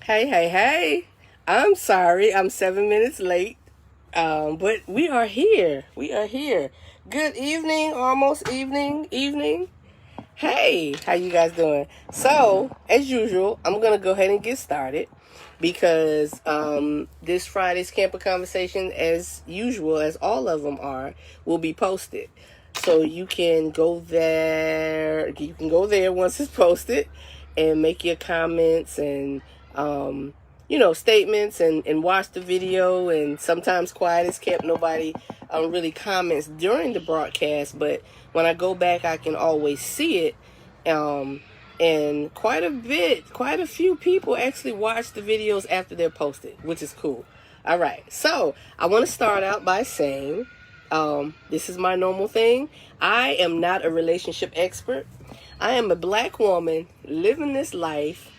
Hey, hey, hey. I'm sorry. I'm 7 minutes late. But we are here. We are here. Good evening, almost evening. Hey, how you guys doing? So, as usual, I'm going to go ahead and get started because this Friday's Camper Conversation, as usual, as all of them are, will be posted. So you can go there. You can go there once it's posted and make your comments and statements and watch the video. And sometimes quiet is kept. Nobody really comments during the broadcast, but when I go back, I can always see it. And quite a few people actually watch the videos after they're posted, which is cool. All right, so I want to start out by saying, this is my normal thing. I am not a relationship expert. I am a black woman living this life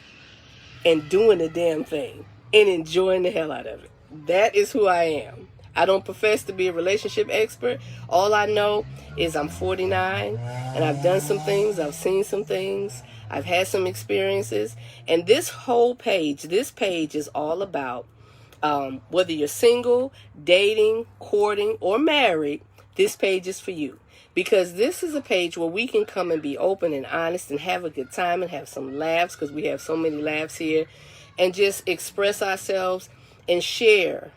and doing the damn thing and enjoying the hell out of it. That is who I am. I don't profess to be a relationship expert. All I know is I'm 49 and I've done some things. I've seen some things. I've had some experiences. And this page is all about whether you're single, dating, courting, or married, this page is for you. Because this is a page where we can come and be open and honest and have a good time and have some laughs, because we have so many laughs here, and just express ourselves and share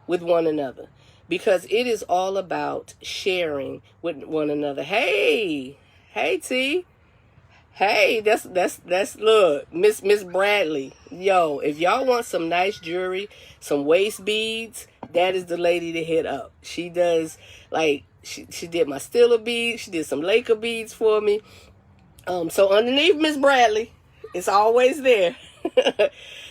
with one another. Because it is all about sharing with one another. Hey T. Hey, that's look, Miss Bradley. Yo, if y'all want some nice jewelry, some waist beads, that is the lady to hit up. She does, like, she did my Stiller beads, she did some Laker beads for me. So underneath Miss Bradley, it's always there.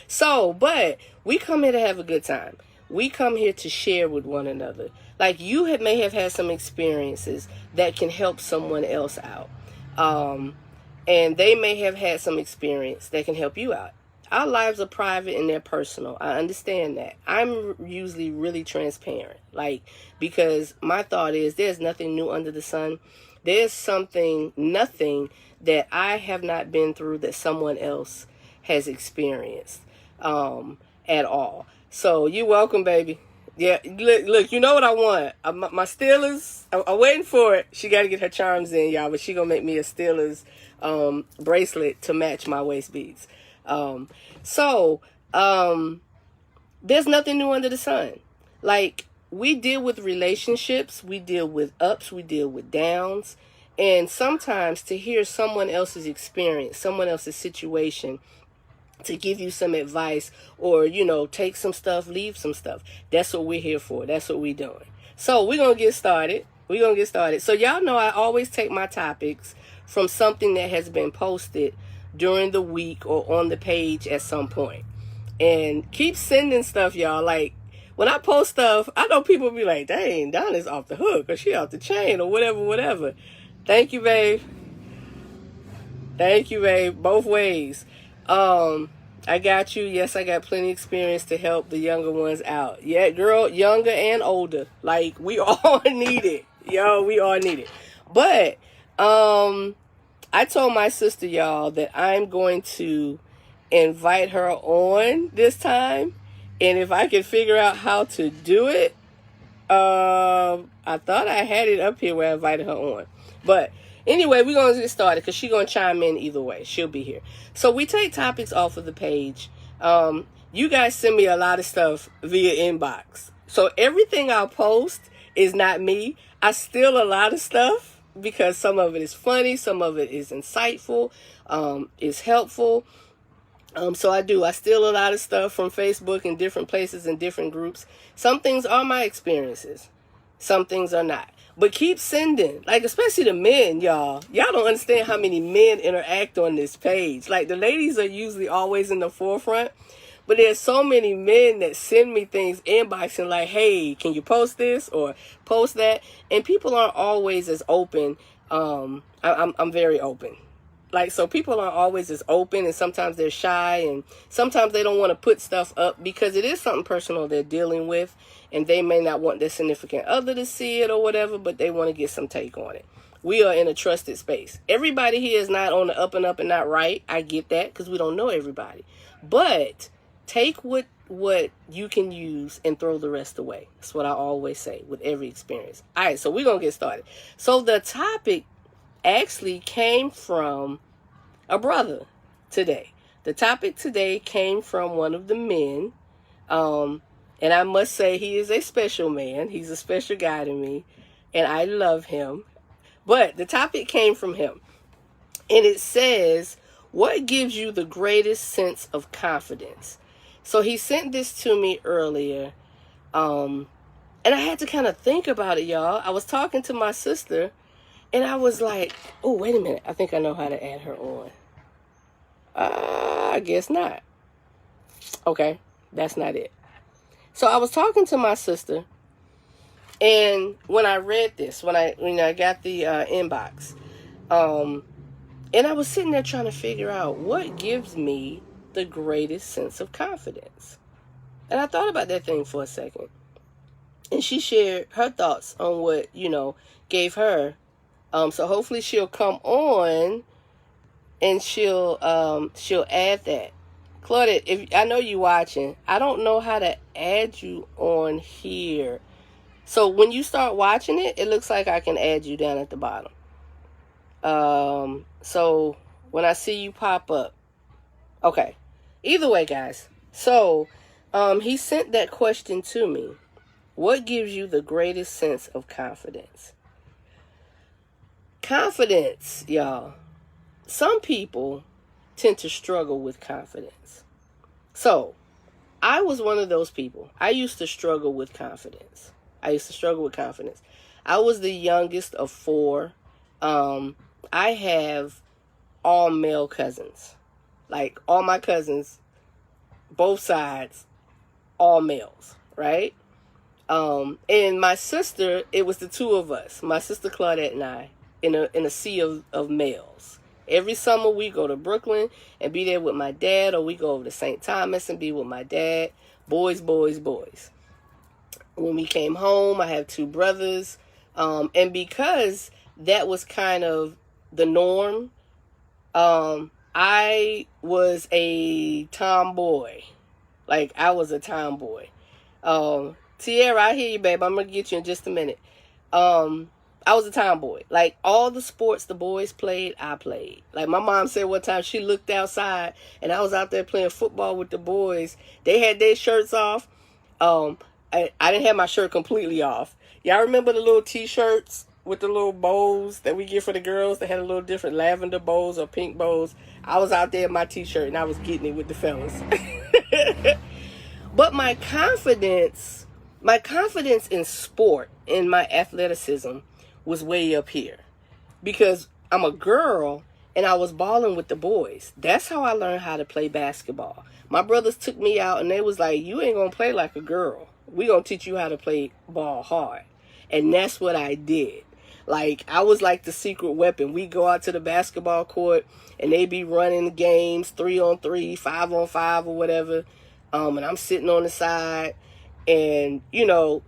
So, but we come here to have a good time. We come here to share with one another. Like, you may have had some experiences that can help someone else out. And they may have had some experience that can help you out. Our lives are private and they're personal. I understand that. I'm usually really transparent. Because my thought is there's nothing new under the sun. There's nothing that I have not been through that someone else has experienced at all. So you're welcome, baby. Yeah, look, you know what I want. My Steelers, I'm waiting for it. She got to get her charms in, y'all, but she going to make me a Steelers bracelet to match my waist beads. There's nothing new under the sun. Like, we deal with relationships, we deal with ups, we deal with downs. And sometimes to hear someone else's experience, someone else's situation, to give you some advice or, take some stuff, leave some stuff. That's what we're here for. That's what we're doing. So we're going to get started. So y'all know I always take my topics from something that has been posted during the week or on the page at some point. And keep sending stuff, y'all. Like, when I post stuff, I know people be like, dang, Donna's off the hook or she off the chain or whatever. Thank you, babe. Both ways. I got you. Yes, I got plenty of experience to help the younger ones out. Yeah, girl, younger and older. Like, we all need it. Yo, we all need it. But, I told my sister, y'all, that I'm going to invite her on this time. And if I can figure out how to do it, I thought I had it up here where I invited her on. But anyway, we're going to get started because she's going to chime in either way. She'll be here. So we take topics off of the page. You guys send me a lot of stuff via inbox. So everything I'll post is not me. I steal a lot of stuff because some of it is funny. Some of it is insightful, is helpful. So I steal a lot of stuff from Facebook and different places and different groups. Some things are my experiences. Some things are not. But keep sending, like, especially the men, y'all. Y'all don't understand how many men interact on this page. Like, the ladies are usually always in the forefront. But there's so many men that send me things inboxing like, hey, can you post this or post that? And people aren't always as open. I'm very open. Like, so people aren't always as open, and sometimes they're shy, and sometimes they don't want to put stuff up because it is something personal they're dealing with, and they may not want their significant other to see it or whatever, but they want to get some take on it. We are in a trusted space. Everybody here is not on the up and up and not right. I get that because we don't know everybody. But take what you can use and throw the rest away. That's what I always say with every experience. All right, so we're going to get started. So the topic actually came from a brother today. The topic today came from one of the men. And I must say he is a special man. He's a special guy to me. And I love him. But the topic came from him. And it says, what gives you the greatest sense of confidence? So he sent this to me earlier. And I had to kind of think about it, y'all. I was talking to my sister. And I was like, oh, wait a minute. I think I know how to add her on. I guess not. Okay, that's not it. So I was talking to my sister, and when I read this, when I got the inbox, and I was sitting there trying to figure out what gives me the greatest sense of confidence. And I thought about that thing for a second. And she shared her thoughts on what, gave her. So hopefully she'll come on and she'll add that. Claudette, if I know you watching, I don't know how to add you on here. So when you start watching it, it looks like I can add you down at the bottom. So when I see you pop up. Okay. Either way, guys. So, he sent that question to me. What gives you the greatest sense of confidence? Confidence, y'all. Some people tend to struggle with confidence. So, I was one of those people. I used to struggle with confidence. I was the youngest of 4. I have all male cousins. Like, all my cousins, both sides, all males, right? And my sister, it was the 2 of us, my sister Claudette and I, in a sea of males. Every summer we go to Brooklyn and be there with my dad, or we go over to St. Thomas and be with my dad. Boys, boys, boys. When we came home, I have 2 brothers. And because that was kind of the norm, I was a tomboy. Like, I was a tomboy. Tierra, I hear you, babe. I'm going to get you in just a minute. I was a tomboy. Like, all the sports the boys played, I played. Like, my mom said one time she looked outside and I was out there playing football with the boys. They had their shirts off. I didn't have my shirt completely off. Y'all remember the little t-shirts with the little bows that we get for the girls that had a little different lavender bows or pink bows? I was out there in my t-shirt and I was getting it with the fellas. But my confidence in sport, in my athleticism, was way up here. Because I'm a girl and I was balling with the boys. That's how I learned how to play basketball. My brothers took me out and they was like, you ain't gonna play like a girl. We gonna teach you how to play ball hard. And that's what I did. Like, I was like the secret weapon. We go out to the basketball court and they be running games 3-on-3, 5-on-5 or whatever. And I'm sitting on the side and,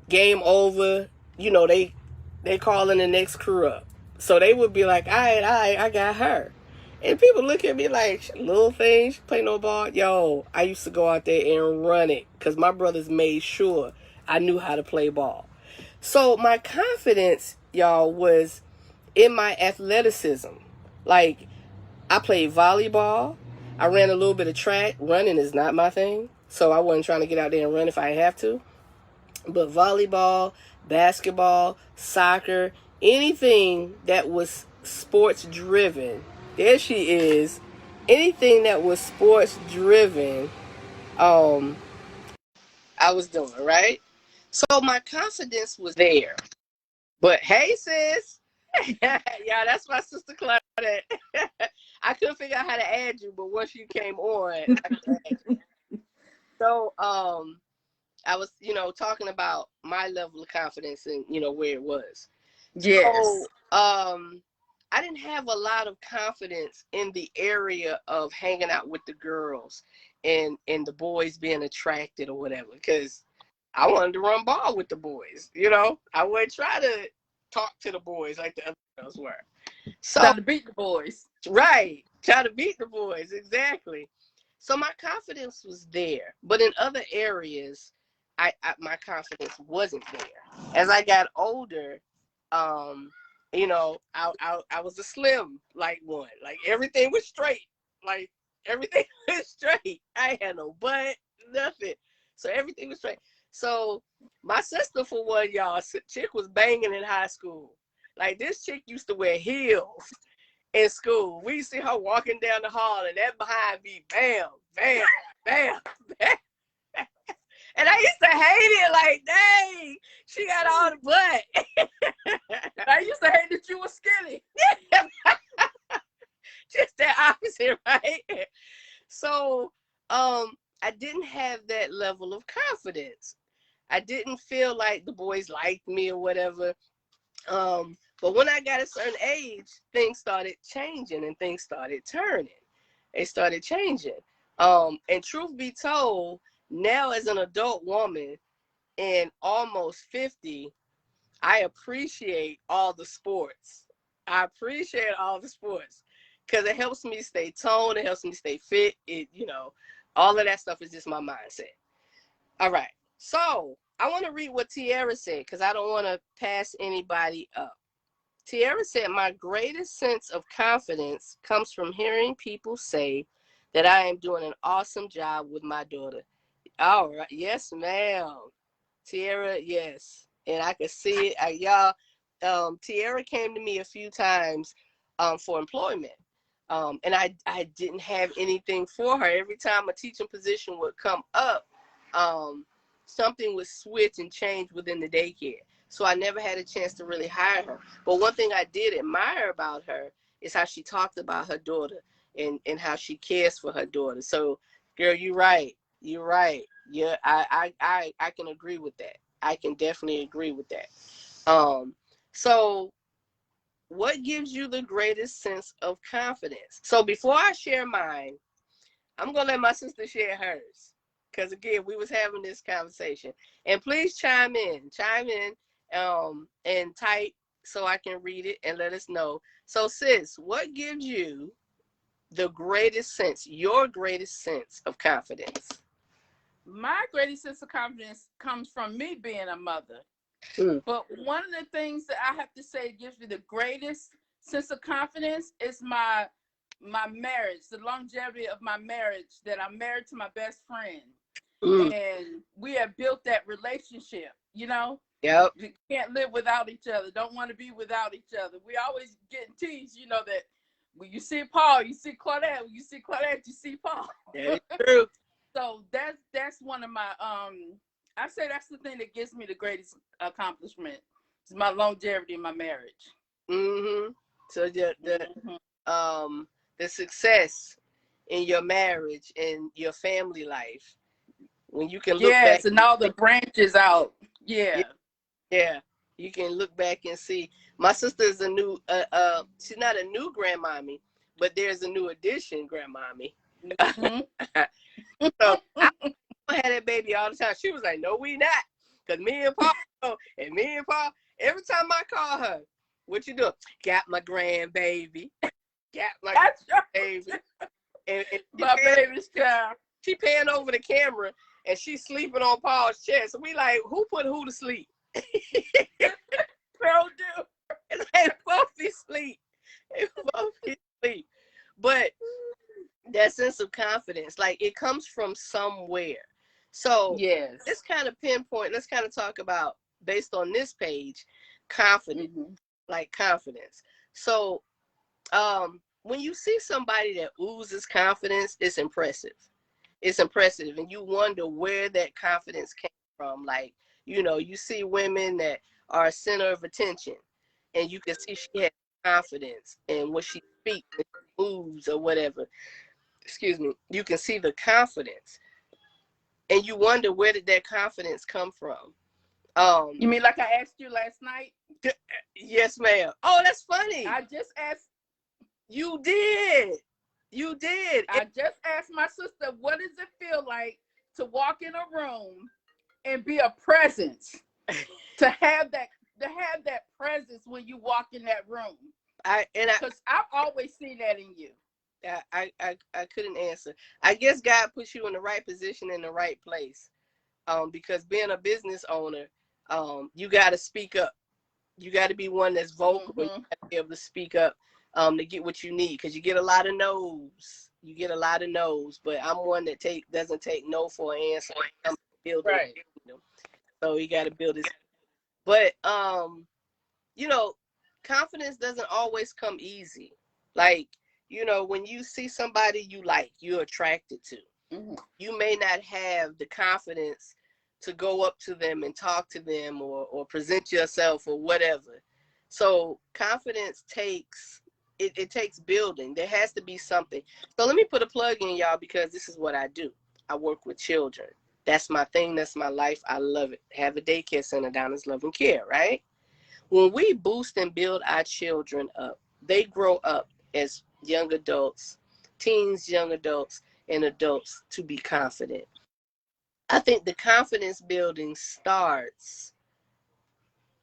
game over, they calling the next crew up. So they would be like, all right, I got her. And people look at me like, little thing, she play no ball. Yo, I used to go out there and run it because my brothers made sure I knew how to play ball. So my confidence, y'all, was in my athleticism. Like, I played volleyball. I ran a little bit of track. Running is not my thing. So I wasn't trying to get out there and run if I have to. But volleyball, basketball, soccer, anything that was sports driven. There she is. Anything that was sports driven, I was doing, right? So my confidence was there. But hey, sis. Yeah, that's my sister Claudette. I couldn't figure out how to add you, but once you came on, I could add you. So, I was, talking about my level of confidence and, where it was. Yes. So, I didn't have a lot of confidence in the area of hanging out with the girls and the boys being attracted or whatever, because I wanted to run ball with the boys, I wouldn't try to talk to the boys like the other girls were. So, trying to beat the boys. Right. Try to beat the boys. Exactly. So my confidence was there, but in other areas, my confidence wasn't there. As I got older, um, I was a slim like one. Like everything was straight. Like everything was straight. I had no butt, nothing. So everything was straight. So my sister, for one, y'all, chick was banging in high school. Like this chick used to wear heels in school. We see her walking down the hall, and that behind me, bam, bam, bam, bam. And I used to hate it. Like, dang, she got all the butt. I used to hate that you were skinny. Just the opposite, right? So, I didn't have that level of confidence. I didn't feel like the boys liked me or whatever. But when I got a certain age, things started changing and things started turning. They started changing. And truth be told, now as an adult woman and almost 50, I appreciate all the sports. I appreciate all the sports because it helps me stay toned. It helps me stay fit. All of that stuff is just my mindset. All right. So I want to read what Tiara said because I don't want to pass anybody up. Tiara said, my greatest sense of confidence comes from hearing people say that I am doing an awesome job with my daughter. All right. Yes, ma'am. Tiara, yes. And I could see it. Tiara came to me a few times for employment. And I didn't have anything for her. Every time a teaching position would come up, something would switch and change within the daycare. So I never had a chance to really hire her. But one thing I did admire about her is how she talked about her daughter and how she cares for her daughter. So, girl, you're right. You're right. Yeah, I can agree with that. I can definitely agree with that. So what gives you the greatest sense of confidence? So before I share mine, I'm gonna let my sister share hers. Because again, we was having this conversation. And please chime in, and type so I can read it and let us know. So sis, what gives you your greatest sense of confidence? My greatest sense of confidence comes from me being a mother. But one of the things that I have to say gives me the greatest sense of confidence is my marriage, the longevity of my marriage, that I'm married to my best friend. And we have built that relationship, Yep. We can't live without each other, don't want to be without each other. We always get teased, that when you see Paul, you see Claudette. When you see Claudette, you see Paul. That is true. So that's one of my I say that's the thing that gives me the greatest accomplishment. It's my longevity in my marriage. So the success in your marriage and your family life, when you can look back, and all the branches out. Yeah, you can look back and see. My sister is a new she's not a new grandmommy, but there's a new addition grandmommy. So I had that baby all the time. She was like, no, we not. Because me and Paul, every time I call her, what you doing? Got my grandbaby. Got my baby. And my baby's child. She paying over the camera and she's sleeping on Paul's chest. So we like, who put who to sleep? Girl, do. And they both be asleep. But that sense of confidence, like it comes from somewhere. So yes, let's kind of pinpoint, let's kind of talk about, based on this page, confidence, like confidence. So when you see somebody that oozes confidence, it's impressive. It's impressive. And you wonder where that confidence came from. Like, you see women that are a center of attention and you can see she has confidence in what she speaks, moves or whatever. Excuse me. You can see the confidence. And you wonder, where did that confidence come from? You mean like I asked you last night? Yes, ma'am. Oh, that's funny. I just asked. You did. You did. I just asked my sister, what does it feel like to walk in a room and be a presence? to have that presence when you walk in that room. Because I've always seen that in you. I couldn't answer. I guess God puts you in the right position in the right place. Because being a business owner, you got to speak up. You got to be one that's vocal. You got to be able to speak up to get what you need. Because you get a lot of no's. You get a lot of no's. But I'm one that doesn't take no for an answer. I'm building. Right. So you got to build this. But you know, confidence doesn't always come easy. Like, you know, when you see somebody you like, you're attracted to, you may not have the confidence to go up to them and talk to them or present yourself or whatever. So confidence takes, it takes building. There has to be something. So let me put a plug in, y'all, because this is what I do. I work with children. That's my thing. That's my life. I love it. Have a daycare center down as Love and Care, right? When we boost and build our children up, they grow up as young adults, teens, young adults, and adults to be confident. I think the confidence building starts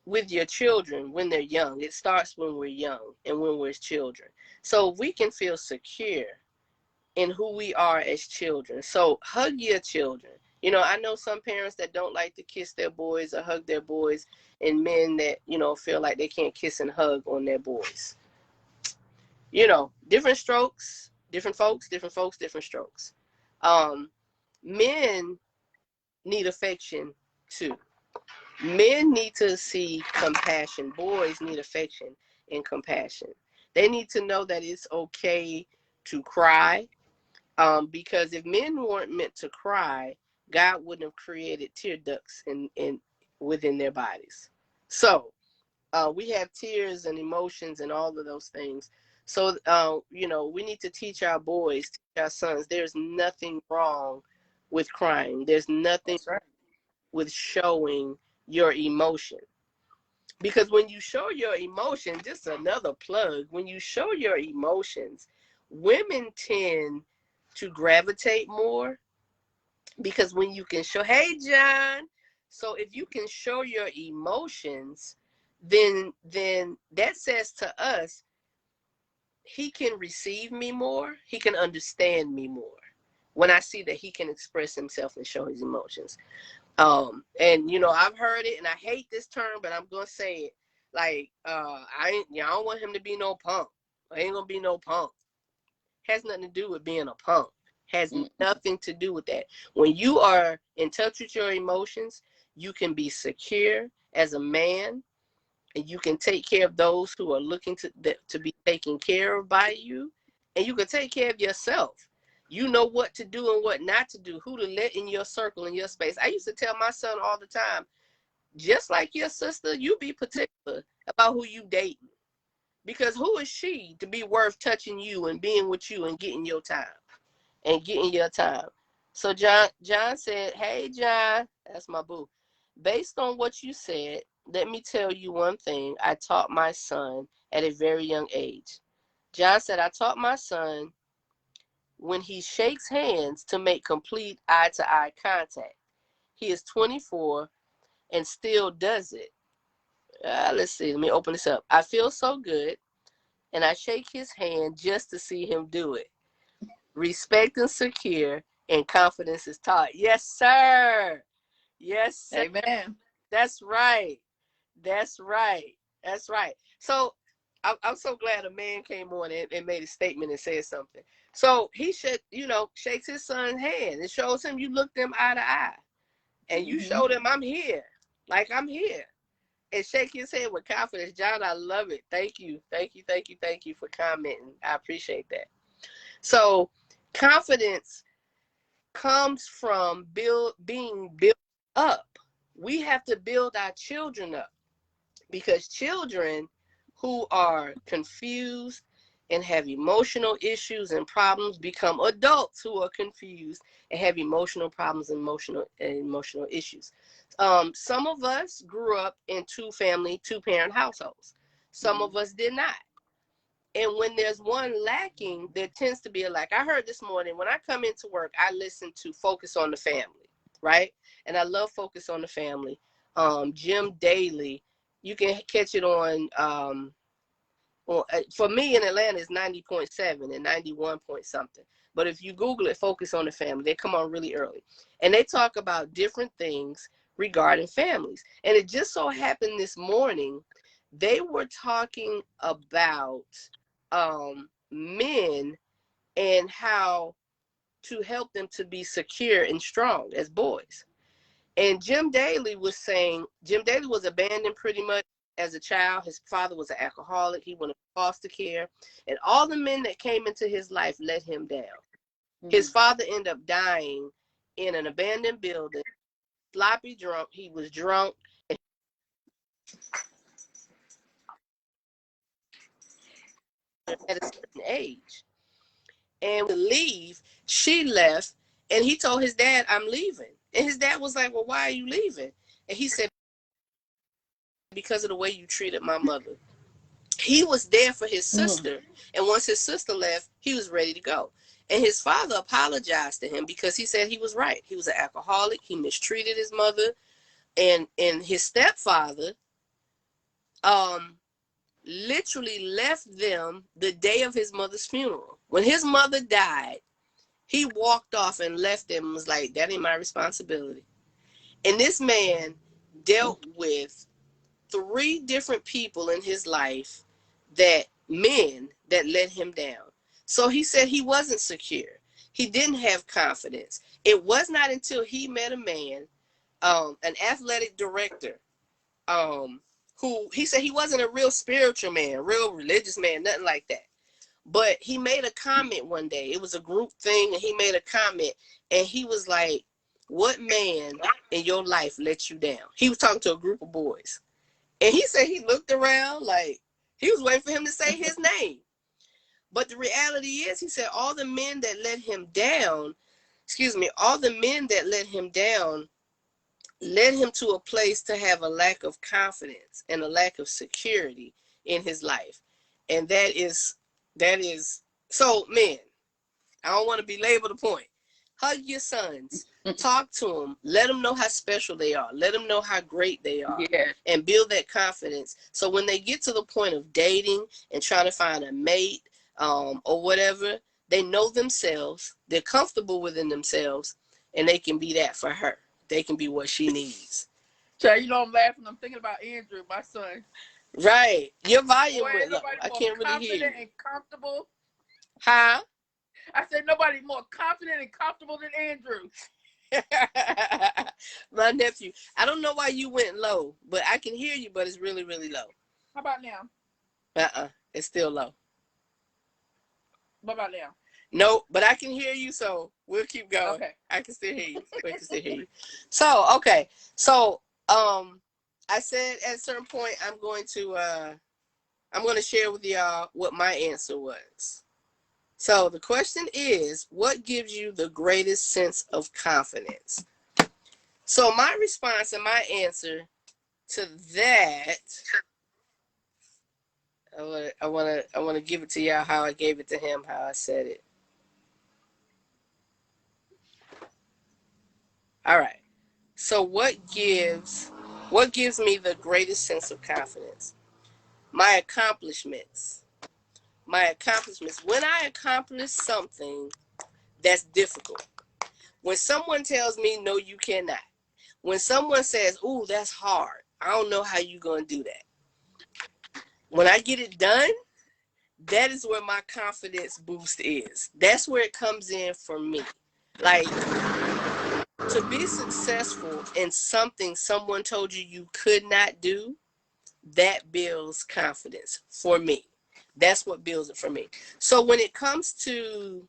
with your children when they're young. It starts when we're young and when we're children. So we can feel secure in who we are as children. So hug your children. You know, I know some parents that don't like to kiss their boys or hug their boys, and men that, you know, feel like they can't kiss and hug on their boys. You know, different strokes, different folks, different folks, different strokes. Men need affection too. Men need to see compassion. Boys need affection and compassion. They need to know that it's okay to cry. Because if men weren't meant to cry, God wouldn't have created tear ducts in within their bodies. So we have tears and emotions and all of those things. So you know, we need to teach our boys, teach our sons. There's nothing wrong with crying. There's nothing with showing your emotion. Because when you show your emotion, just another plug, when you show your emotions, women tend to gravitate more, because when you can show, hey John, so if you can show your emotions, then that says to us, he can receive me more, he can understand me more when I see that he can express himself and show his emotions. And you know, I've heard it, and I hate this term, but I'm gonna say it. Like, I don't want him to be no punk. I ain't gonna be no punk. Has nothing to do with being a punk. Has nothing to do with that. When you are in touch with your emotions, you can be secure as a man, and you can take care of those who are looking to be taken care of by you, and you can take care of yourself. You know what to do and what not to do, who to let in your circle, in your space. I used to tell my son all the time, just like your sister, you be particular about who you dating. Because who is she to be worth touching you and being with you and getting your time? And getting your time. So John said, hey, John, that's my boo. Based on what you said, let me tell you one thing I taught my son at a very young age. John said, I taught my son when he shakes hands to make complete eye-to-eye contact. He is 24 and still does it. Let's see. Let me open this up. I feel so good, and I shake his hand just to see him do it. Respect and secure, and confidence is taught. Yes, sir. Yes, sir. Amen. That's right. That's right. That's right. So I'm so glad a man came on and made a statement and said something. So he should, you know, shakes his son's hand. It shows him you look them eye to eye. And you show them I'm here. Like I'm here. And shake his head with confidence. John, I love it. Thank you. Thank you. Thank you. Thank you for commenting. I appreciate that. So confidence comes from being built up. We have to build our children up, because children who are confused and have emotional issues and problems become adults who are confused and have emotional problems and emotional issues. Some of us grew up in two-parent households. Some of us did not. And when there's one lacking, there tends to be a lack. I heard this morning, when I come into work, I listen to Focus on the Family, right? And I love Focus on the Family. Jim Daly, you can catch it on Well, for me in Atlanta, it's 90.7 and 91 point something. But if you Google it, focus on the family, they come on really early. And they talk about different things regarding families. And it just so happened this morning, they were talking about men and how to help them to be secure and strong as boys. And Jim Daly was saying, Jim Daly was abandoned pretty much as a child. His father was an alcoholic. He went to foster care. And all the men that came into his life let him down. Mm-hmm. His father ended up dying in an abandoned building, sloppy drunk. He was drunk. At a certain age. And to leave, she left. And he told his dad, I'm leaving. And his dad was like, well, why are you leaving? And he said, because of the way you treated my mother. He was there for his sister. And once his sister left, he was ready to go. And his father apologized to him because he said he was right. He was an alcoholic. He mistreated his mother. And his stepfather literally left them the day of his mother's funeral. When his mother died, he walked off and left them and was like, that ain't my responsibility. And this man dealt with 3 different people in his life, that men that let him down. So he said he wasn't secure. He didn't have confidence. It was not until he met a man, an athletic director, who he said he wasn't a real spiritual man, real religious man, nothing like that. But he made a comment one day. It was a group thing, and he made a comment, and he was like, what man in your life let you down? He was talking to a group of boys. And he said he looked around like he was waiting for him to say his name. But the reality is, he said all the men that let him down, all the men that let him down led him to a place to have a lack of confidence and a lack of security in his life. And that is, so men, I don't want to belabor the point. Hug your sons, talk to them, let them know how special they are, let them know how great they are, and build that confidence. So when they get to the point of dating and trying to find a mate or whatever, they know themselves, they're comfortable within themselves, and they can be that for her. They can be what she needs. So, you know, I'm laughing. I'm thinking about Andrew, my son. Right. Your volume went low. I can't really hear you. Confident and comfortable. Huh? I said nobody more confident and comfortable than Andrew. My nephew. I don't know why you went low, but I can hear you, but it's really, really low. How about now? It's still low. What about now? No, but I can hear you, so we'll keep going. Okay. I can still hear you. We can still hear you. So, okay. So, I said at a certain point I'm going to share with y'all what my answer was. So the question is, what gives you the greatest sense of confidence? So my response and my answer to that, I want to give it to y'all how I gave it to him, how I said it. All right. So what gives me the greatest sense of confidence? My accomplishments. When I accomplish something that's difficult. When someone tells me, no, you cannot. When someone says, ooh, that's hard. I don't know how you're going to do that. When I get it done, that is where my confidence boost is. That's where it comes in for me. Like, to be successful in something someone told you you could not do, that builds confidence for me. That's what builds it for me. So when it comes to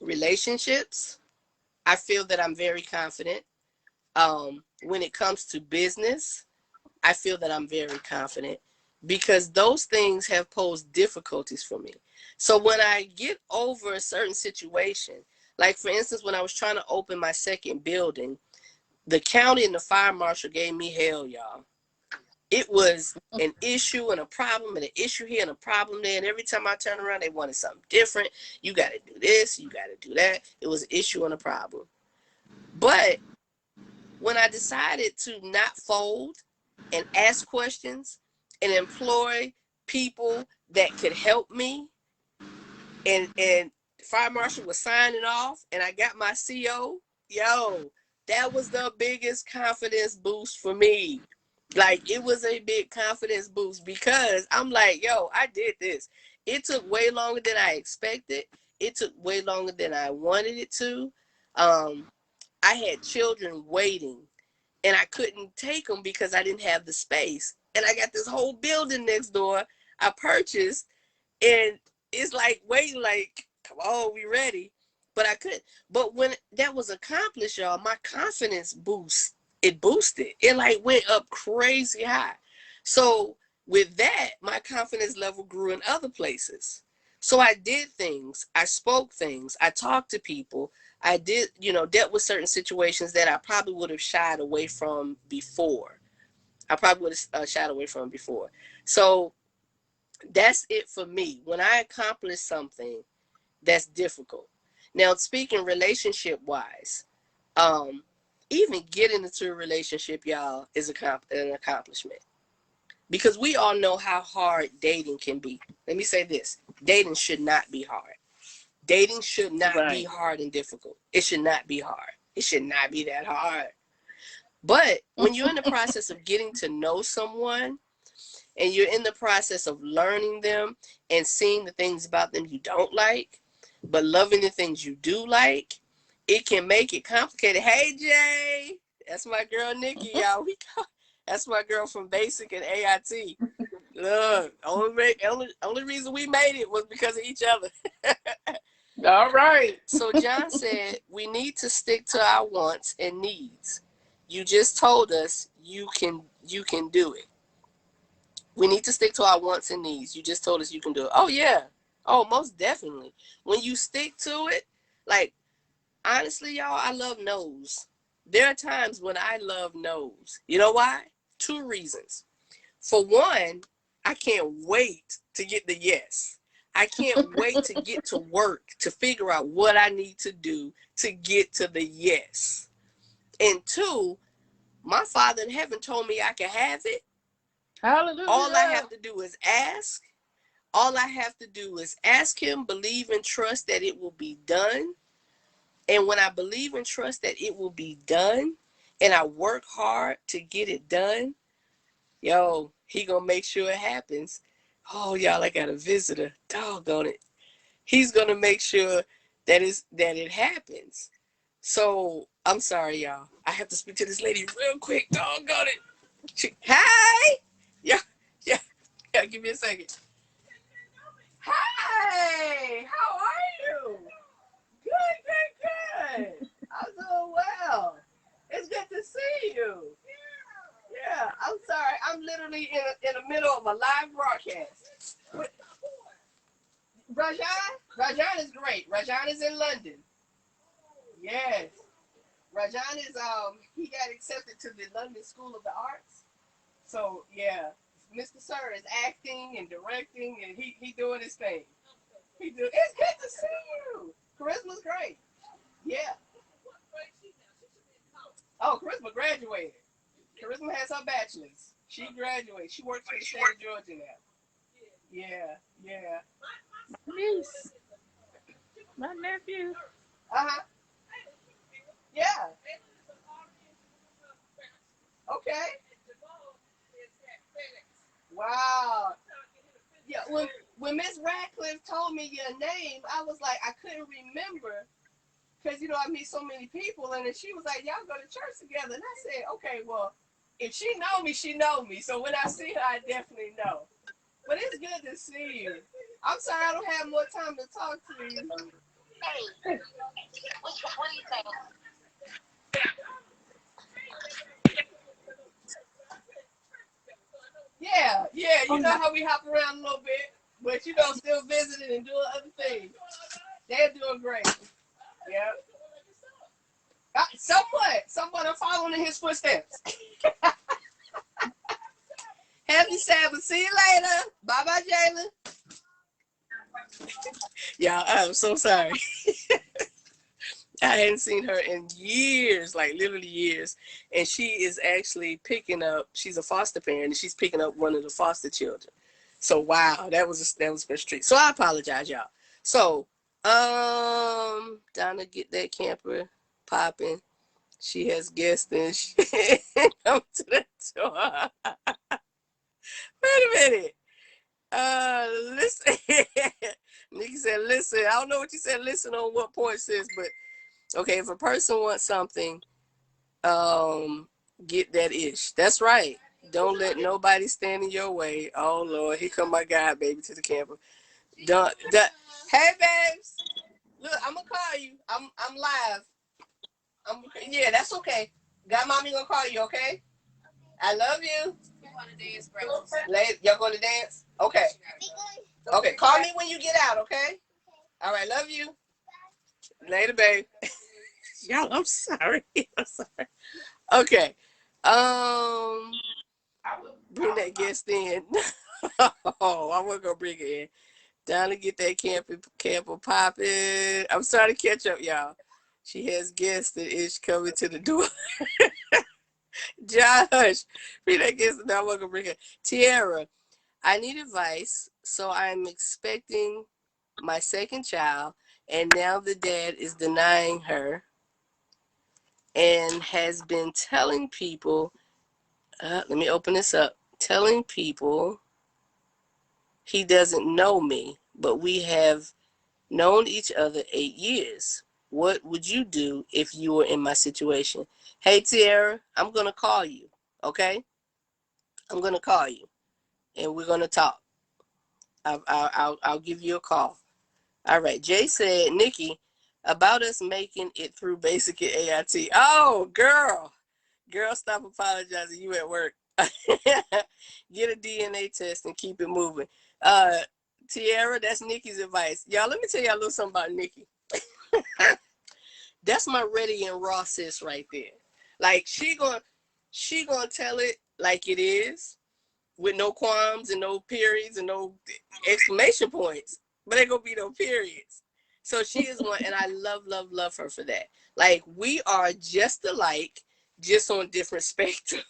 relationships, I feel that I'm very confident. When it comes to business, I feel that I'm very confident because those things have posed difficulties for me. So when I get over a certain situation, like for instance, when I was trying to open my second building, the county and the fire marshal gave me hell, y'all. It was an issue and a problem and an issue here and a problem there. And every time I turned around, they wanted something different. You got to do this. You got to do that. It was an issue and a problem. But when I decided to not fold and ask questions and employ people that could help me, and fire marshal was signing off, and I got my CO. Yo, that was the biggest confidence boost for me. Like, it was a big confidence boost because I'm like, yo, I did this. It took way longer than I expected. It took way longer than I wanted it to. I had children waiting, and I couldn't take them because I didn't have the space. And I got this whole building next door I purchased, and it's like waiting, like, come on, we ready. But I couldn't. But when that was accomplished, y'all, my confidence boosted. It like went up crazy high. So with that, my confidence level grew in other places. So I did things, I spoke things, I talked to people, I did, dealt with certain situations that I probably would have shied away from before. I probably would have shied away from before. So that's it for me. When I accomplish something that's difficult. Now, speaking relationship wise, even getting into a relationship, y'all, is an accomplishment. Because we all know how hard dating can be. Let me say this. Dating should not be hard. Dating should not be hard and difficult. It should not be hard. It should not be that hard. But when you're in the process of getting to know someone, and you're in the process of learning them and seeing the things about them you don't like, but loving the things you do like, it can make it complicated. Hey, Jay, that's my girl, Nikki, y'all. That's my girl from Basic and AIT. Look, only reason we made it was because of each other. All right. So John said, we need to stick to our wants and needs. You just told us you can do it. We need to stick to our wants and needs. You just told us you can do it. Oh, yeah. Oh, most definitely. When you stick to it, like, honestly, y'all, I love no's. There are times when I love no's. You know why? 2 reasons. For one, I can't wait to get the yes. I can't wait to get to work to figure out what I need to do to get to the yes. And 2, my Father in heaven told me I can have it. Hallelujah. All I have to do is ask. All I have to do is ask him, believe and trust that it will be done. And when I believe and trust that it will be done, and I work hard to get it done, yo, he gonna make sure it happens. Oh, y'all, I got a visitor. Doggone it. He's gonna make sure that it happens. So I'm sorry, y'all. I have to speak to this lady real quick. Doggone it. Hi. Yeah, yeah, yeah. Give me a second. Hi. How are you? Good. I'm doing well. It's good to see you. Yeah, I'm sorry. I'm literally in the middle of a live broadcast. Rajan is great. Rajan is in London. Yes. Rajan is he got accepted to the London School of the Arts. So yeah, Mr. Sir is acting and directing, and he doing his thing. It's good to see you. Charisma's great. Yeah. Oh, Charisma graduated. Charisma has her bachelor's. She graduated. She works for the state of Georgia now. Yeah. Niece. My nephew. Uh-huh. Yeah. Okay. Wow. Yeah, when Miss Radcliffe told me your name, I was like, I couldn't remember because, I meet so many people, and then she was like, y'all go to church together. And I said, okay, well, if she know me, she know me. So when I see her, I definitely know. But it's good to see you. I'm sorry I don't have more time to talk to you. Hey, what do you think? Yeah, you know how we hop around a little bit, but still visiting and doing other things. They're doing great. Yeah. Somewhat I'm following in his footsteps. Happy Sabbath. See you later. Bye, Jalen. Yeah, I'm so sorry. I hadn't seen her in years, like literally years. And she is actually she's a foster parent, and she's picking up one of the foster children. So wow, that was a street. So I apologize, y'all. So Donna, get that camper popping. She has guests and she come to the door. Wait a minute. Listen. Nikki said, listen. I don't know what you said, listen on what point, sis, but okay, if a person wants something, get that ish. That's right. Don't let nobody stand in your way. Oh Lord, here come my guy, baby, to the camper. Hey babes. Look, I'm gonna call you. I'm live. Yeah, that's okay. God mommy gonna call you, okay? I love you. Y'all going to dance? Okay. Okay, call me when you get out, okay? All right, love you. Later, babe. Y'all, I'm sorry. I'm sorry. Okay. Bring that guest in. Oh, I wasn't gonna bring it in. Down to get that camper popping. I'm sorry to catch up, y'all. She has guests that is coming to the door. Josh, bring that guest. No, I wasn't gonna bring it. Tiara, I need advice. So I'm expecting my second child, and now the dad is denying her and has been telling people, let me open this up, telling people he doesn't know me, but we have known each other 8 years. What would you do if you were in my situation? Hey, Tiara, I'm going to call you, okay? I'm going to call you, and we're going to talk. I'll give you a call. All right. Jay said, Nikki, about us making it through basic and AIT. Oh, girl. Girl, stop apologizing. You at work. Get a DNA test and keep it moving. Tiara, that's Nikki's advice. Y'all, let me tell y'all a little something about Nikki. That's my ready and raw sis right there. Like she gonna tell it like it is, with no qualms and no periods and no exclamation points. But there gonna be no periods. So she is one, and I love her for that. Like we are just alike, just on different spectrums.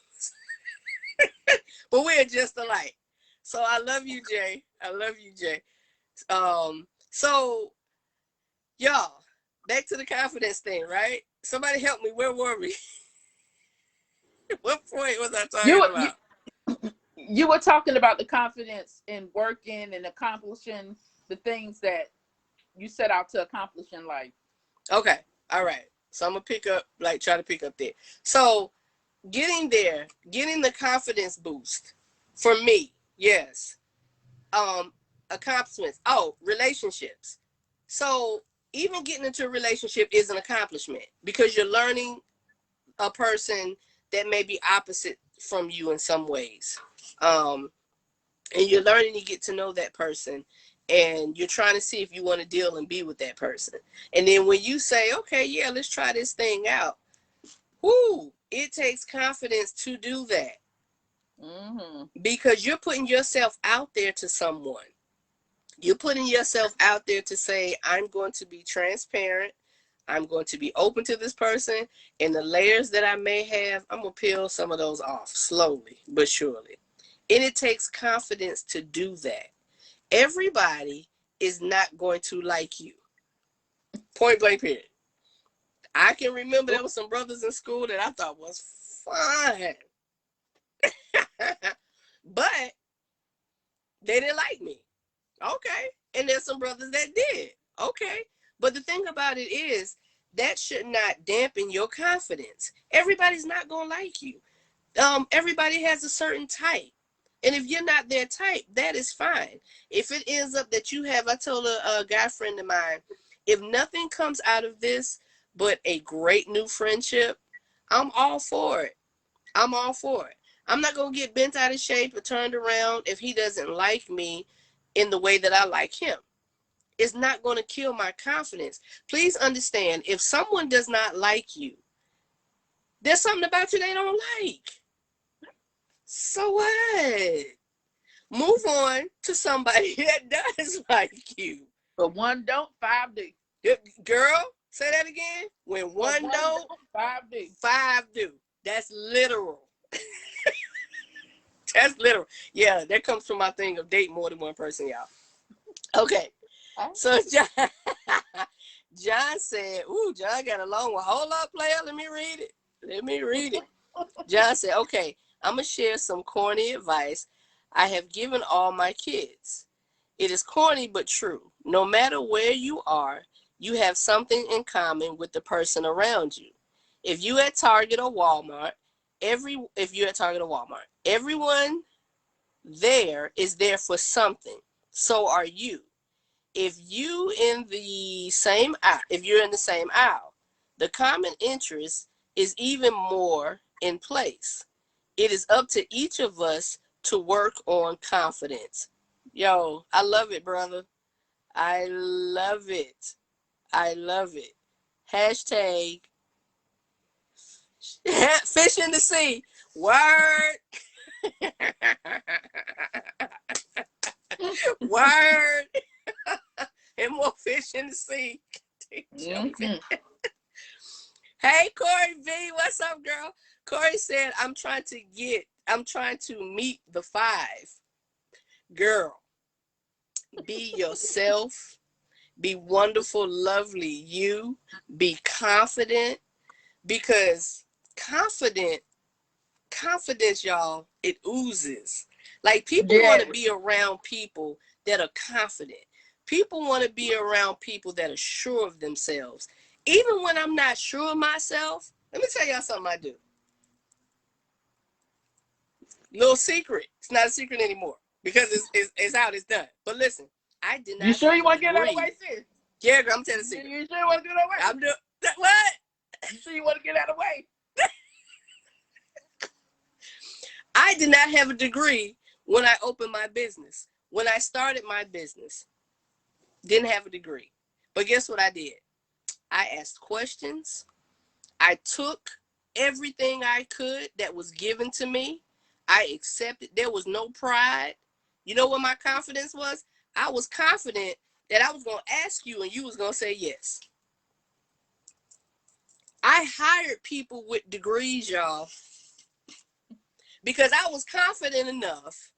But we're just alike. So I love you, Jay. I love you, Jay. So y'all, back to the confidence thing, right? Somebody help me. Where were we? What point was I talking about? You were talking about the confidence in working and accomplishing the things that you set out to accomplish in life. Okay. All right. So I'm gonna try to pick up there. So getting there, getting the confidence boost for me, yes. Accomplishments. Oh, relationships. So even getting into a relationship is an accomplishment because you're learning a person that may be opposite from you in some ways. And you're learning to get to know that person, and you're trying to see if you want to deal and be with that person. And then when you say, okay, yeah, let's try this thing out, it takes confidence to do that. Mm-hmm. Because you're putting yourself out there to someone. You're putting yourself out there to say, I'm going to be transparent. I'm going to be open to this person. And the layers that I may have, I'm going to peel some of those off slowly but surely. And it takes confidence to do that. Everybody is not going to like you. Point blank period. I can remember there were some brothers in school that I thought was fine. But they didn't like me. Okay. And there's some brothers that did. Okay. But the thing about it is that should not dampen your confidence. Everybody's not going to like you. Everybody has a certain type. And if you're not their type, that is fine. If it ends up that you have, I told a guy friend of mine, if nothing comes out of this but a great new friendship, I'm all for it. I'm all for it. I'm not going to get bent out of shape or turned around if he doesn't like me in the way that I like him. It's not going to kill my confidence. Please understand, if someone does not like you, there's something about you they don't like. So what? Move on to somebody that does like you. But one don't, five do. Girl, say that again. When one don't, five do. Five do. That's literal. That's literal. Yeah, that comes from my thing of dating more than one person, y'all. Okay. So John said, ooh, John got a long one. Hold up, player. Let me read it. Let me read it. John said, okay, I'm going to share some corny advice I have given all my kids. It is corny but true. No matter where you are, you have something in common with the person around you. If you at Target or Walmart, everyone there is there for something. So are you. If you're in the same aisle, the common interest is even more in place. It is up to each of us to work on confidence. Yo, I love it, brother. I love it. I love it. Hashtag fish in the sea. Word. Word. And more fish in the sea. Mm-hmm. Hey, Corey V, what's up, girl? Corey said, I'm trying to meet the 5. Girl, be yourself. Be wonderful, lovely you. Be confident. Because confidence, y'all, it oozes. Like, people want to be around people that are confident. People want to be around people that are sure of themselves. Even when I'm not sure of myself, let me tell y'all something I do. Little secret. It's not a secret anymore because it's out. It's done. But listen, I did not. You sure you want to get out of the way, sis? Yeah, girl, I'm telling the secret. You sure you want to get out of the way? I'm doing what? You sure you want to get out of the way? I did not have a degree when I opened my business. When I started my business, didn't have a degree. But guess what I did? I asked questions. I took everything I could that was given to me. I accepted. There was no pride. You know what my confidence was? I was confident that I was going to ask you and you was going to say yes. I hired people with degrees, y'all, because I was confident enough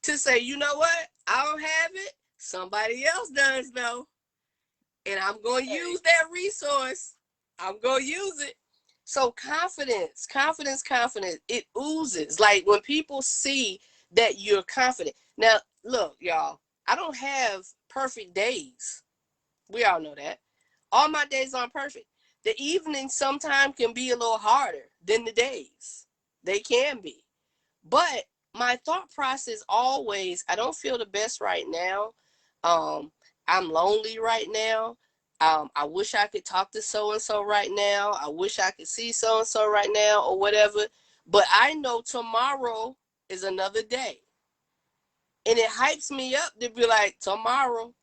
to say, you know what? I don't have it. Somebody else does, though. And I'm going to use that resource. I'm going to use it. So confidence, it oozes. Like when people see that you're confident. Now, look, y'all, I don't have perfect days. We all know that. All my days aren't perfect. The evenings sometimes can be a little harder than the days. They can be. But my thought process always, I don't feel the best right now. I'm lonely right now. I wish I could talk to so-and-so right now. I wish I could see so-and-so right now or whatever. But I know tomorrow is another day. And it hypes me up to be like, tomorrow,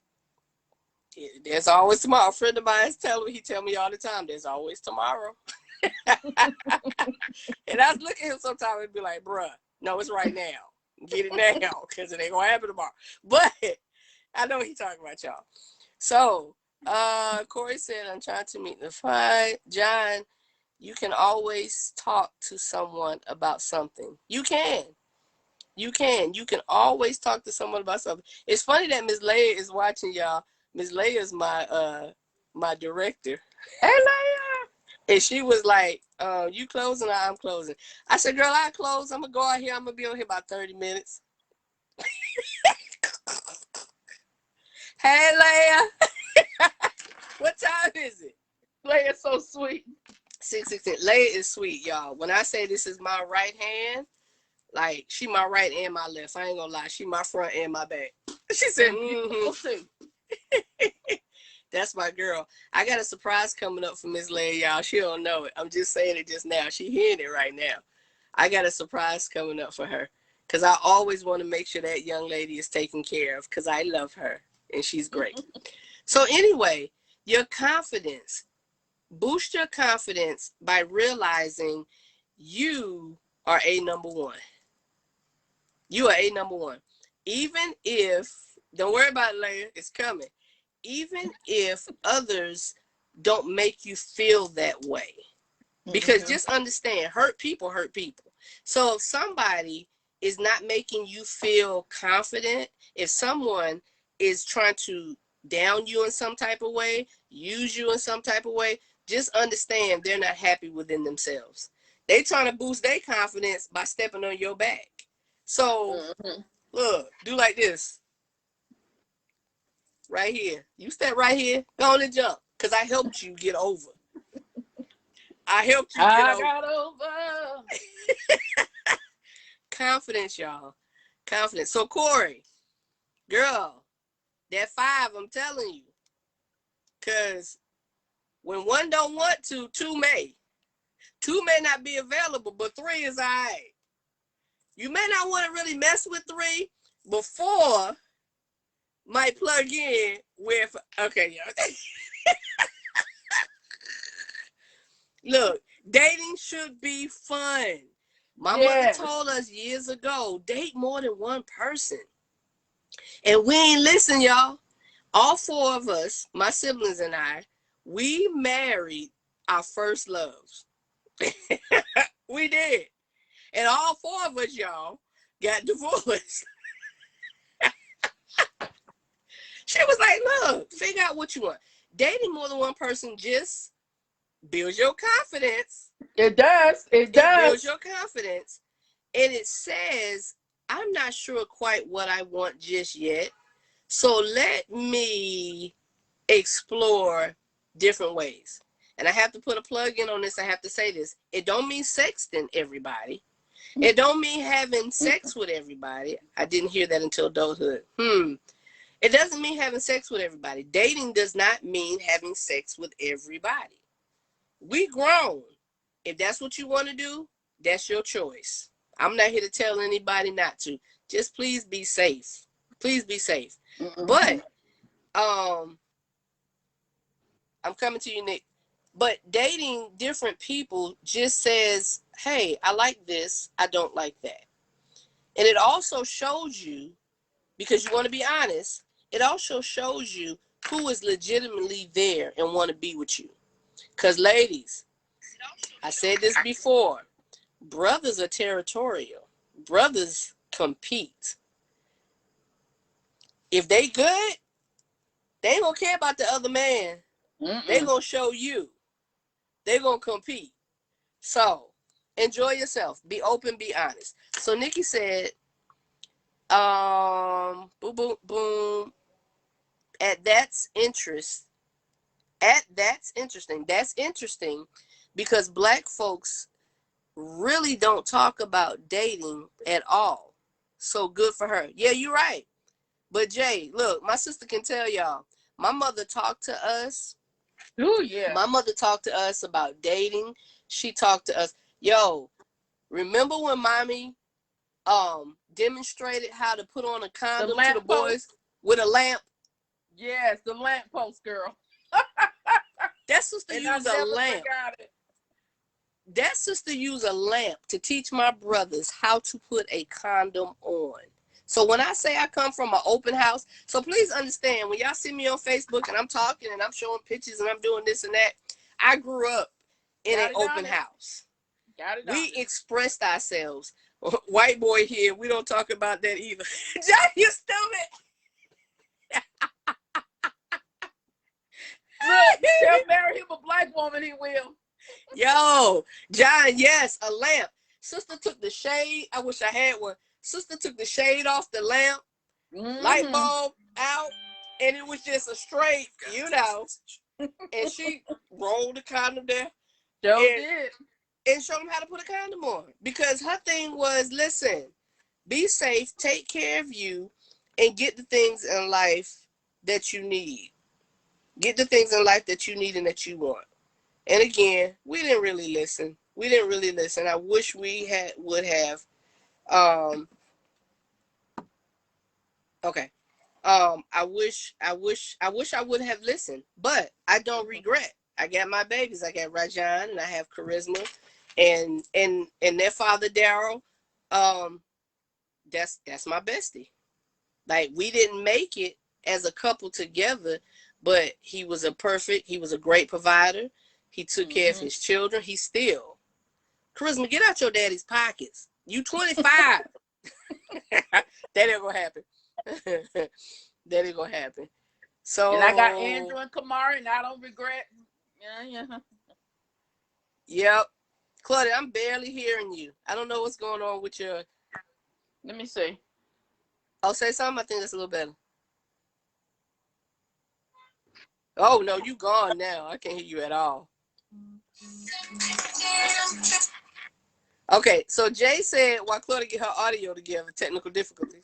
there's always tomorrow. A friend of mine he tell me all the time, there's always tomorrow. And I look at him sometimes and be like, bruh, no, it's right now. Get it now, because it ain't going to happen tomorrow. But I know he's talking about y'all. So, Corey said, I'm trying to meet the 5. John, you can always talk to someone about something. You can. You can always talk to someone about something. It's funny that Ms. Leia is watching, y'all. Ms. Leia is my director. Hey, Leia. And she was like, you closing or I'm closing? I said, girl, I close. I'm going to go out here. I'm going to be on here about 30 minutes. Hey, Leia. What time is it? Leia's so sweet. 6:16. Leia is sweet, y'all. When I say this is my right hand, like, she my right and my left. I ain't going to lie. She my front and my back. She said, mm-hmm. That's my girl. I got a surprise coming up for Miss Leia, y'all. She don't know it. I'm just saying it just now. She hearing it right now. I got a surprise coming up for her because I always want to make sure that young lady is taken care of because I love her and she's great. So anyway, your confidence. Boost your confidence by realizing you are a number one. You are a number one. Even if, don't worry about it, Leia, it's coming. Even if others don't make you feel that way. Because just understand, hurt people hurt people. So if somebody is not making you feel confident, if someone is trying to down you in some type of way, use you in some type of way, just understand they're not happy within themselves. They trying to boost their confidence by stepping on your back. So look, do like this. Right here. You step right here. Go on and jump. Because I helped you get over. I helped you get over. I got over. Confidence, y'all. Confidence. So, Corey, girl, that 5, I'm telling you. Because when one don't want to, 2 may. 2 may not be available, but 3 is all right. You may not want to really mess with 3 before might plug in with, okay, y'all. Look, dating should be fun. My mother told us years ago, date more than one person. And we ain't listen, y'all. All 4 of us, my siblings and I, we married our first loves. We did. And all 4 of us, y'all, got divorced. She was like, look, figure out what you want. Dating more than one person just builds your confidence. It does. It does. It builds your confidence. And it says, I'm not sure quite what I want just yet. So let me explore different ways. And I have to put a plug in on this. I have to say this. It don't mean sexting everybody. It don't mean having sex with everybody. I didn't hear that until adulthood. It doesn't mean having sex with everybody. Dating does not mean having sex with everybody. We grown. If that's what you want to do, that's your choice. I'm not here to tell anybody not to. Just please be safe. Please be safe. But I'm coming to you, Nick. But dating different people just says, hey, I like this, I don't like that. And it also shows you, because you want to be honest, it also shows you who is legitimately there and want to be with you. Because ladies, I said this before, brothers are territorial. Brothers compete. If they good, they ain't gonna care about the other man. They gonna show you. They gonna compete. So enjoy yourself. Be open, be honest. So Nikki said, boom, boom, boom. That's interesting. That's interesting because Black folks really don't talk about dating at all. So good for her. Yeah, you're right. But Jay, look, my sister can tell y'all, my mother talked to us. Oh, yeah. My mother talked to us about dating. She talked to us. Yo, remember when mommy demonstrated how to put on a condom to the boys with a lamp? Yes, the lamp post, girl. That sister used a lamp. That sister used a lamp to teach my brothers how to put a condom on. So when I say I come from an open house, so please understand, when y'all see me on Facebook and I'm talking and I'm showing pictures and I'm doing this and that, I grew up in an open house. We expressed ourselves. White boy here, we don't talk about that either. John, you stupid. Look, he'll marry him a Black woman, he will. Yo, John, yes, a lamp. Sister took the shade. I wish I had one. Sister took the shade off the lamp, light bulb out, and it was just a straight, you know. And she rolled the condom there. And showed them how to put a condom on. Because her thing was, listen, be safe, take care of you, and get the things in life that you need. Get the things in life that you need and that you want. And again, we didn't really listen. I wish we would have. Okay. I wish I would have listened, but I don't regret. I got my babies. I got Rajan and I have Charisma, and their father Daryl. That's my bestie. Like, we didn't make it as a couple together, but he was a great provider. He took care of his children. Charisma, get out your daddy's pockets. You 25. That ain't gonna happen. That ain't gonna happen. So, and I got Andrew and Kamari, and I don't regret. Yeah. Yep. Claudia, I'm barely hearing you. I don't know what's going on with your. Let me see. I'll say something. I think that's a little better. Oh no, you gone now. I can't hear you at all. Okay, so Jay said while Claudia get her audio together, technical difficulties.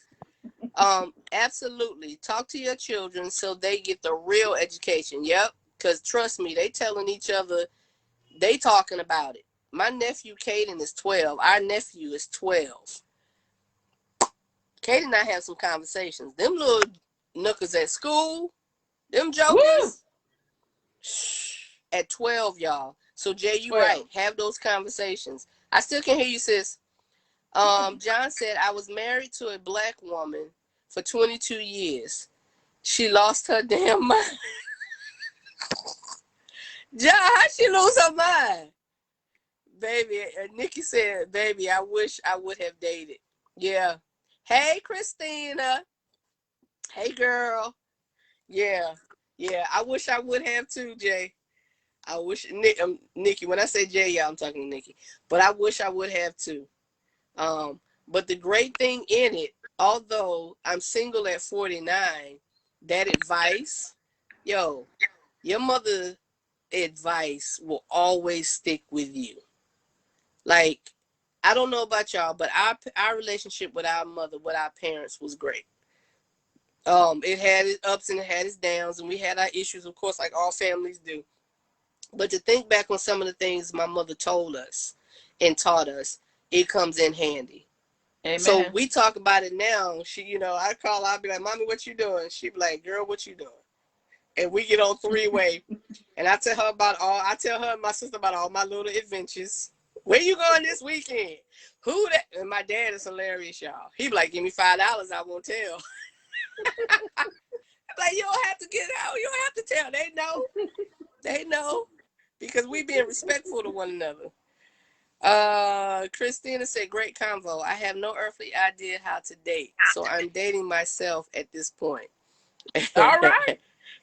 Absolutely. Talk to your children so they get the real education. Yep. Because trust me, they telling each other, they talking about it. My nephew Caden is 12. Our nephew is 12. Caden and I have some conversations. Them little nookers at school, them jokers, at 12, y'all. So Jay, you 12. right. Have those conversations. I still can hear you, sis. John said, I was married to a black woman for 22 years. She lost her damn mind. John, how'd she lose her mind? Baby, Nikki said, baby, I wish I would have dated. Yeah. Hey, Christina. Hey, girl. Yeah. Yeah. I wish I would have too, Jay. I wish, Nikki, when I say Jay, yeah, I'm talking to Nikki. But I wish I would have too. But the great thing in it, although I'm single at 49, that advice, yo, your mother advice will always stick with you. Like, I don't know about y'all, but our relationship with our mother, with our parents, was great. It had its ups and it had its downs, and we had our issues, of course, like all families do. But to think back on some of the things my mother told us and taught us, it comes in handy. Amen. So we talk about it now. She, I call, I'll be like, Mommy, what you doing? She be like, girl, what you doing? And we get on three-way. And I tell her and my sister about all my little adventures. Where you going this weekend? Who that? And my dad is hilarious, y'all. He be like, give me $5, I won't tell. Like, you don't have to get out. You don't have to tell. They know. They know. Because we being respectful to one another. Christina said, great convo. I have no earthly idea how to date. So I'm dating myself at this point. All right.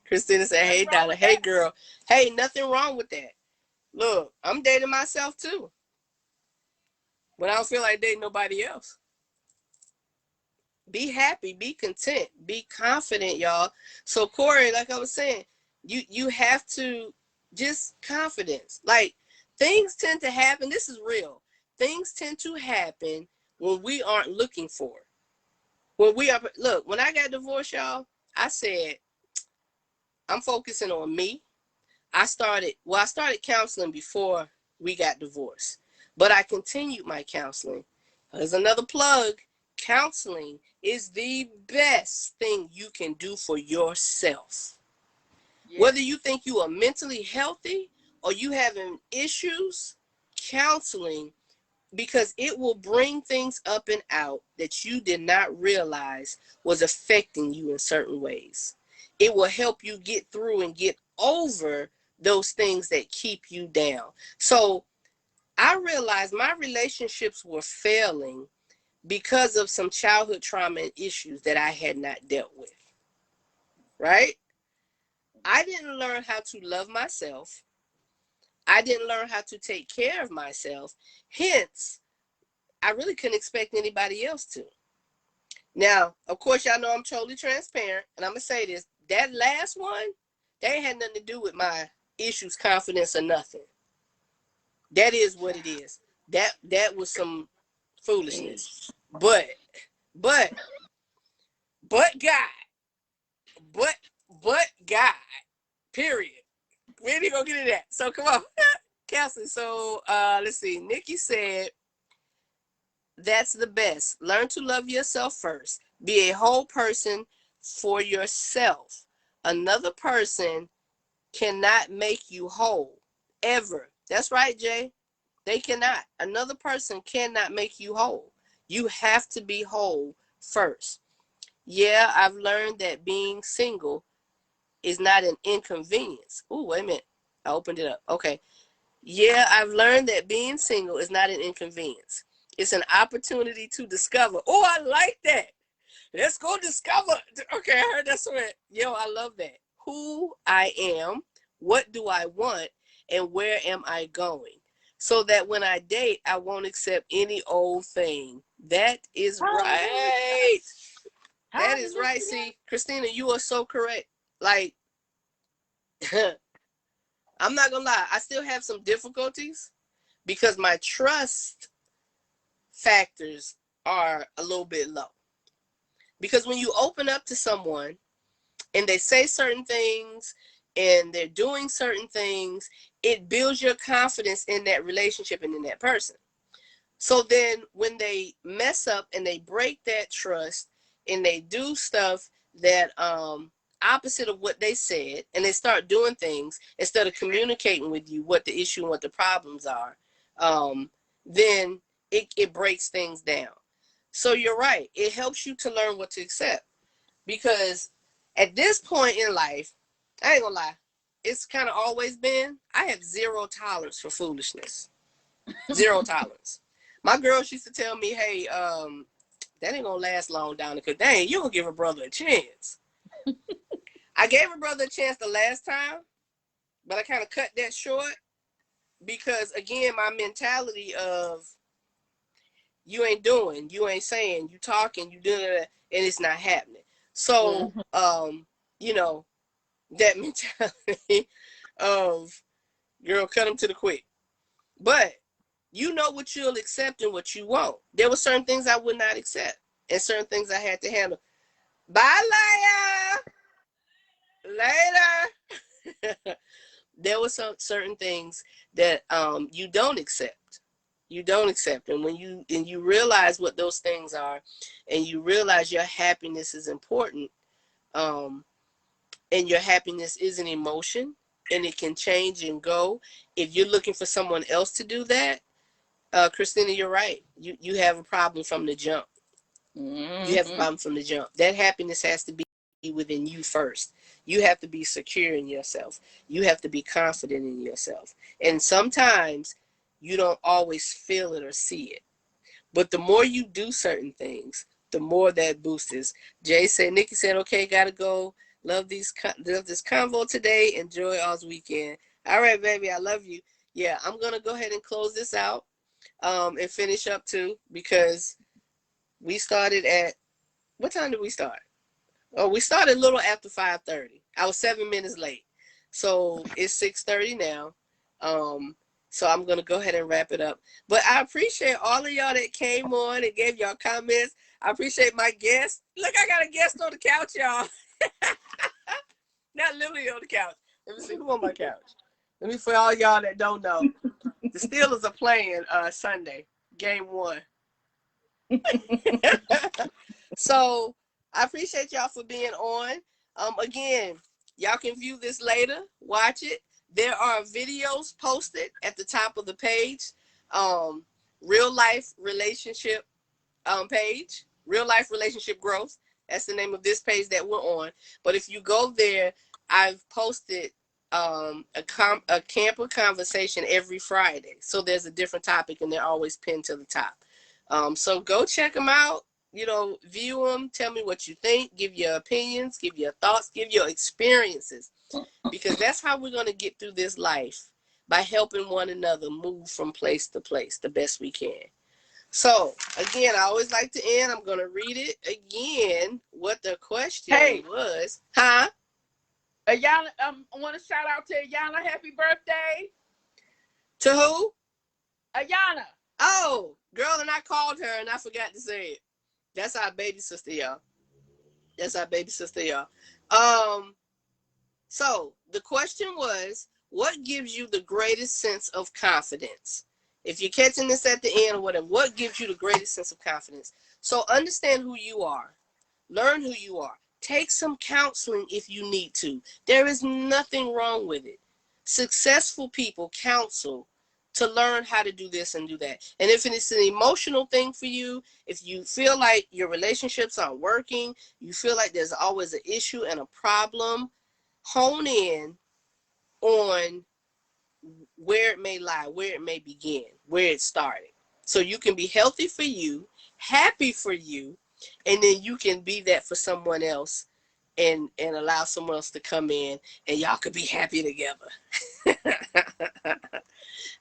Christina said, hey, Donna. Hey, girl. Hey, nothing wrong with that. Look, I'm dating myself too. When I don't feel like dating nobody else. Be happy, be content, be confident, y'all. So Corey, like I was saying, you have to just confidence. Like, things tend to happen. This is real. Things tend to happen when we aren't looking for it. When I got divorced, y'all, I said, I'm focusing on me. I started counseling before we got divorced, but I continued my counseling. There's another plug. Counseling is the best thing you can do for yourself. Yes. Whether you think you are mentally healthy or you having issues, counseling, because it will bring things up and out that you did not realize was affecting you in certain ways. It will help you get through and get over those things that keep you down. So I realized my relationships were failing because of some childhood trauma and issues that I had not dealt with. Right? I didn't learn how to love myself. I didn't learn how to take care of myself. Hence, I really couldn't expect anybody else to. Now, of course, y'all know I'm totally transparent, and I'm going to say this. That last one, that ain't had nothing to do with my issues, confidence, or nothing. That is what it is. That was some foolishness. But God. But God. Period. We ain't gonna get into that. So come on. Kelsey, so let's see. Nikki said, that's the best. Learn to love yourself first. Be a whole person for yourself. Another person cannot make you whole. Ever. That's right, Jay. They cannot. Another person cannot make you whole. You have to be whole first. Yeah, I've learned that being single is not an inconvenience. Oh, wait a minute. I opened it up. Okay. Yeah, I've learned that being single is not an inconvenience. It's an opportunity to discover. Oh, I like that. Let's go discover. Okay, I heard that's what. Yo, I love that. Who I am, what do I want, and where am I going? So that when I date, I won't accept any old thing. That is right. That is right. See, Christina, you are so correct. Like, I'm not gonna lie, I still have some difficulties because my trust factors are a little bit low. Because when you open up to someone and they say certain things and they're doing certain things, it builds your confidence in that relationship and in that person. So then when they mess up and they break that trust and they do stuff that opposite of what they said, and they start doing things instead of communicating with you what the issue and what the problems are, then it breaks things down. So you're right. It helps you to learn what to accept. Because at this point in life, I ain't gonna lie, it's kind of always been, I have zero tolerance for foolishness. Zero tolerance. My girls used to tell me, hey, that ain't gonna last long down there, because dang, you gonna give a brother a chance. I gave a brother a chance the last time, but I kind of cut that short because, again, my mentality of you ain't doing, you ain't saying, you talking, you doing it, and it's not happening. So, you know, that mentality of, girl, cut them to the quick. But you know what you'll accept and what you won't. There were certain things I would not accept and certain things I had to handle. Bye, later. There were some certain things that you don't accept. You don't accept. And when you realize what those things are, and you realize your happiness is important, and your happiness is an emotion, and it can change and go. If you're looking for someone else to do that, Christina, you're right. You have a problem from the jump. You have a problem from the jump. That happiness has to be within you first. You have to be secure in yourself. You have to be confident in yourself. And sometimes you don't always feel it or see it. But the more you do certain things, the more that boosts. Jay said, Nikki said, okay, gotta go. Love this convo today. Enjoy all's weekend. All right, baby, I love you. Yeah, I'm gonna go ahead and close this out and finish up too, because we started at, what time did we start? Oh, we started a little after 5:30. I was 7 minutes late. So it's 6:30 now. So I'm gonna go ahead and wrap it up. But I appreciate all of y'all that came on and gave y'all comments. I appreciate my guests. Look, I got a guest on the couch, y'all. Not literally on the couch. Let me see who on my couch. Let me, for all y'all that don't know, the Steelers are playing Sunday, game 1. So I appreciate y'all for being on. Again, y'all can view this later, watch it. There are videos posted at the top of the page. Real life relationship page, real life relationship growth. That's the name of this page that we're on. But if you go there, I've posted a camper conversation every Friday. So there's a different topic and they're always pinned to the top. So go check them out, view them, tell me what you think, give your opinions, give your thoughts, give your experiences, because that's how we're going to get through this life, by helping one another move from place to place the best we can. So, again, I always like to end. I'm going to read it again, what the question was. Huh? Ayana, I want to shout out to Ayana. Happy birthday. To who? Ayana. Oh, girl, and I called her and I forgot to say it. That's our baby sister, y'all. That's our baby sister, y'all. So the question was, what gives you the greatest sense of confidence? If you're catching this at the end or whatever, what gives you the greatest sense of confidence? So understand who you are. Learn who you are. Take some counseling if you need to. There is nothing wrong with it. Successful people counsel to learn how to do this and do that. And if it's an emotional thing for you, if you feel like your relationships aren't working, you feel like there's always an issue and a problem, hone in on where it may lie, where it may begin, where it started. so you can be healthy for you, happy for you, and then you can be that for someone else and allow someone else to come in and y'all could be happy together.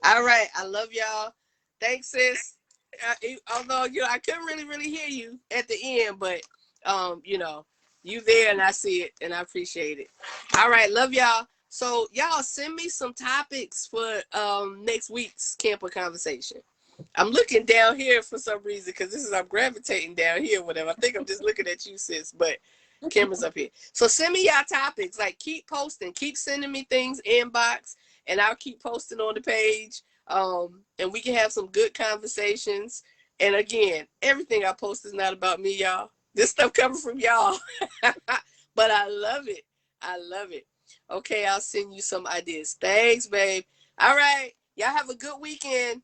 All right. I love y'all. Thanks, sis. Although, I couldn't really hear you at the end, but, you there and I see it and I appreciate it. All right. Love y'all. So y'all send me some topics for next week's camper conversation. I'm looking down here for some reason because I'm gravitating down here, whatever. I think I'm just looking at you, sis, but camera's up here. So send me y'all topics. Like, keep posting, keep sending me things, inbox, and I'll keep posting on the page. And we can have some good conversations. And again, everything I post is not about me, y'all. This stuff coming from y'all. But I love it. I love it. Okay, I'll send you some ideas. Thanks, babe. All right. Y'all have a good weekend.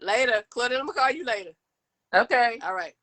Later. Claudette, I'm going to call you later. Okay. All right.